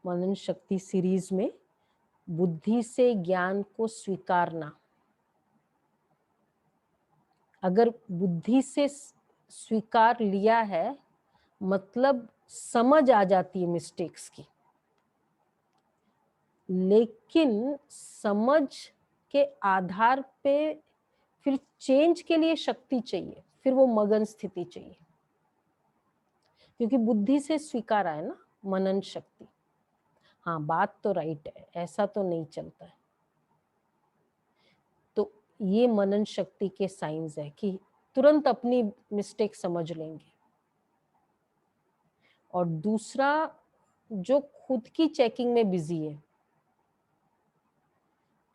मनन शक्ति सीरीज में बुद्धि से ज्ञान को स्वीकारना। अगर बुद्धि से स्वीकार लिया है मतलब समझ आ जाती है मिस्टेक्स की, लेकिन समझ के आधार पे फिर चेंज के लिए शक्ति चाहिए, फिर वो मगन स्थिति चाहिए, क्योंकि बुद्धि से स्वीकार है ना मनन शक्ति। हाँ, बात तो राइट है, ऐसा तो नहीं चलता है। तो ये मनन शक्ति के साइंस है कि तुरंत अपनी मिस्टेक समझ लेंगे। और दूसरा, जो खुद की चेकिंग में बिजी है,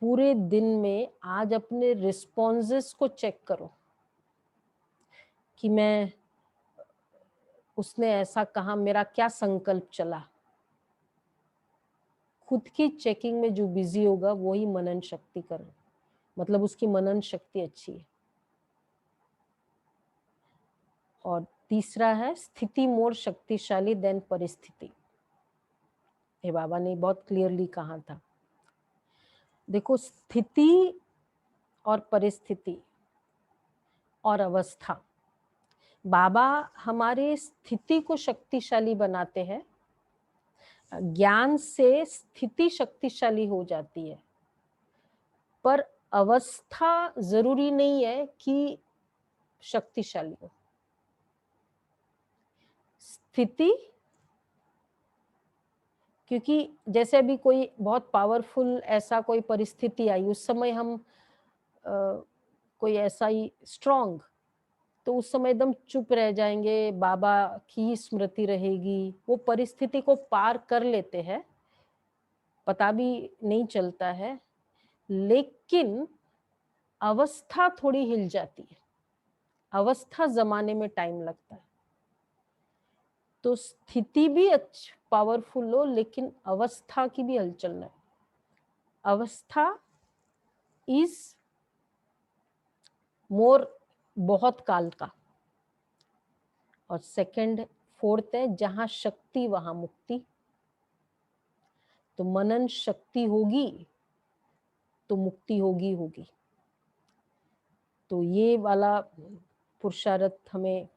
पूरे दिन में आज अपने रिस्पॉन्सेस को चेक करो कि मैं, उसने ऐसा कहा, मेरा क्या संकल्प चला। खुद की चेकिंग में जो बिजी होगा वही मनन शक्ति कर, मतलब उसकी मनन शक्ति अच्छी है। और तीसरा है स्थिति मोर शक्तिशाली देन परिस्थिति। ये बाबा ने बहुत क्लियरली कहा था। देखो, स्थिति और परिस्थिति और अवस्था, बाबा हमारे स्थिति को शक्तिशाली बनाते हैं। ज्ञान से स्थिति शक्तिशाली हो जाती है, पर अवस्था जरूरी नहीं है कि शक्तिशाली हो। स्थिति, क्योंकि जैसे अभी कोई बहुत पावरफुल ऐसा कोई परिस्थिति आई, उस समय हम कोई ऐसा ही स्ट्रॉन्ग, तो उस समय एकदम चुप रह जाएंगे, बाबा की ही स्मृति रहेगी, वो परिस्थिति को पार कर लेते हैं, पता भी नहीं चलता है। लेकिन अवस्था थोड़ी हिल जाती है, अवस्था जमाने में टाइम लगता है। तो स्थिति भी अच्छी पावरफुल हो, लेकिन अवस्था की भी हलचल है। अवस्था इज मोर, बहुत काल का। और सेकंड, फोर्थ है जहां शक्ति वहां मुक्ति। तो मनन शक्ति होगी तो मुक्ति होगी होगी। तो ये वाला पुरुषार्थ हमें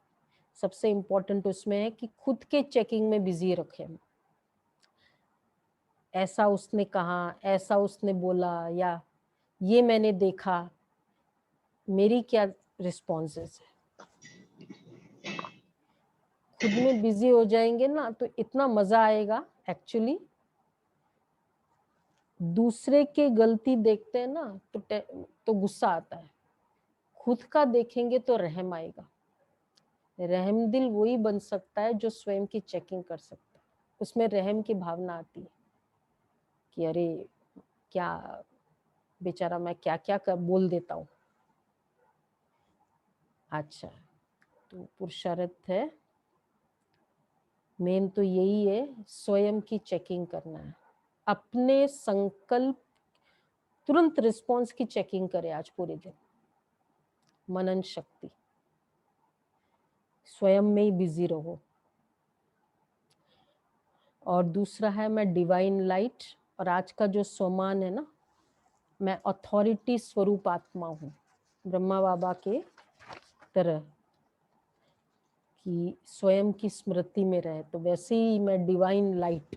सबसे इम्पोर्टेंट उसमें है कि खुद के चेकिंग में बिजी रखें। ऐसा उसने कहा, ऐसा उसने बोला, या ये मैंने देखा, मेरी क्या रिस्पॉन्सेस है। खुद में बिजी हो जाएंगे ना तो इतना मजा आएगा। एक्चुअली दूसरे के गलती देखते हैं ना तो गुस्सा आता है, खुद का देखेंगे तो रहम आएगा। रहमदिल वही बन सकता है जो स्वयं की चेकिंग कर सकता है। उसमें रहम की भावना आती है कि अरे क्या बेचारा, मैं क्या क्या कर बोल देता हूँ। अच्छा, तो पुरुषार्थ है मेन तो यही है, स्वयं की चेकिंग करना है। अपने संकल्प, तुरंत रिस्पॉन्स की चेकिंग करे आज पूरे दिन। मनन शक्ति, स्वयं में ही बिजी रहो। और दूसरा है मैं डिवाइन लाइट, और आज का जो स्वमान है ना, मैं अथॉरिटी स्वरूप आत्मा हूँ, ब्रह्मा बाबा के तरह कि स्वयं की स्मृति में रहे। तो वैसे ही मैं डिवाइन लाइट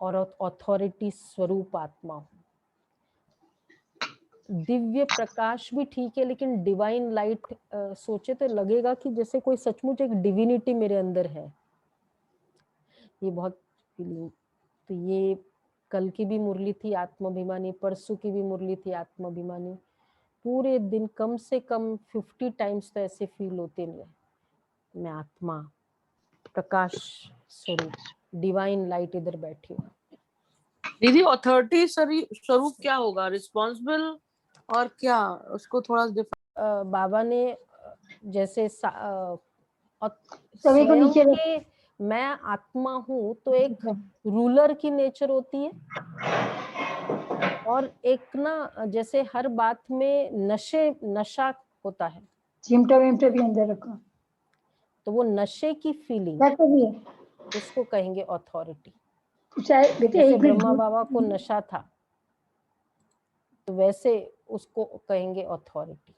और अथॉरिटी स्वरूप आत्मा हूँ। दिव्य प्रकाश भी ठीक है, लेकिन डिवाइन लाइट सोचे तो लगेगा कि जैसे कोई सचमुच एक डिविनिटी मेरे अंदर है। ये बहुत फीलिंग। तो ये कल की भी मुरली थी आत्माभिमानी, परसों की भी मुरली थी आत्माभिमानी। पूरे दिन कम से कम 50 टाइम्स तो ऐसे फील होते रहे, मैं आत्मा, प्रकाश स्वरूप, डिवाइन लाइट इधर बैठी हूँ। दीदी अथॉरिटी स्वरूप क्या होगा, रिस्पॉन्सिबल और क्या, उसको थोड़ा बाबा ने जैसे सभी को स्वयं नीचे के मैं आत्मा हूँ, तो एक रूलर की नेचर होती है, और एक ना जैसे हर बात में नशा होता है, चिमटा विमटा भी अंदर रखो, तो वो नशे की फीलिंग, भी है। उसको कहेंगे अथॉरिटी। शायद बेटे जैसे एक मिनट ब्रह्मा बाबा को नशा था, तो वैसे उसको कहेंगे अथॉरिटी।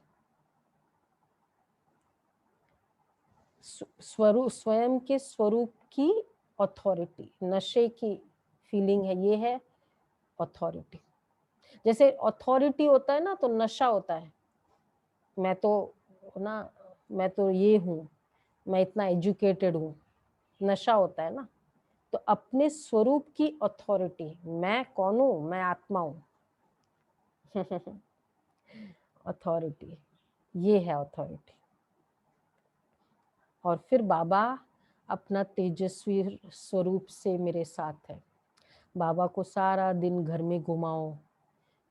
स्वरूप, स्वयं के स्वरूप की अथॉरिटी, नशे की फीलिंग है, ये है अथॉरिटी। जैसे अथॉरिटी होता है ना, तो नशा होता है, मैं तो ना, मैं तो ये हूँ, मैं इतना एजुकेटेड हूँ, नशा होता है ना। तो अपने स्वरूप की अथॉरिटी, मैं कौन हूँ, मैं आत्मा हूँ। अथॉरिटी, ये है अथॉरिटी। और फिर बाबा अपना तेजस्वी स्वरूप से मेरे साथ है। बाबा को सारा दिन घर में घुमाओ,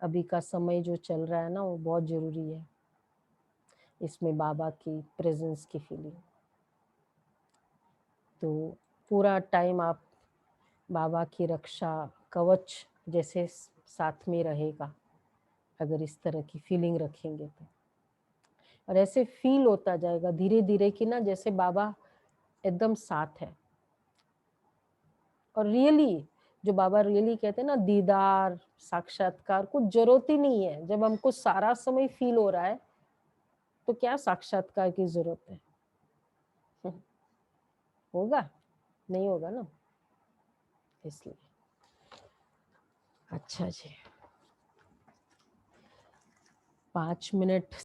अभी का समय जो चल रहा है ना, वो बहुत जरूरी है, इसमें बाबा की प्रेजेंस की फीलिंग। तो पूरा टाइम आप बाबा की रक्षा कवच जैसे साथ में रहेगा, अगर इस तरह की फीलिंग रखेंगे तो। और ऐसे फील होता जाएगा धीरे धीरे कि ना, जैसे बाबा एकदम साथ है। और रियली, जो बाबा रियली कहते हैं ना, दीदार साक्षात्कार, कुछ जरूरत ही नहीं है। जब हमको सारा समय फील हो रहा है, तो क्या साक्षात्कार की जरूरत है? होगा? नहीं होगा ना, इसलिए। अच्छा जी, 5 मिनट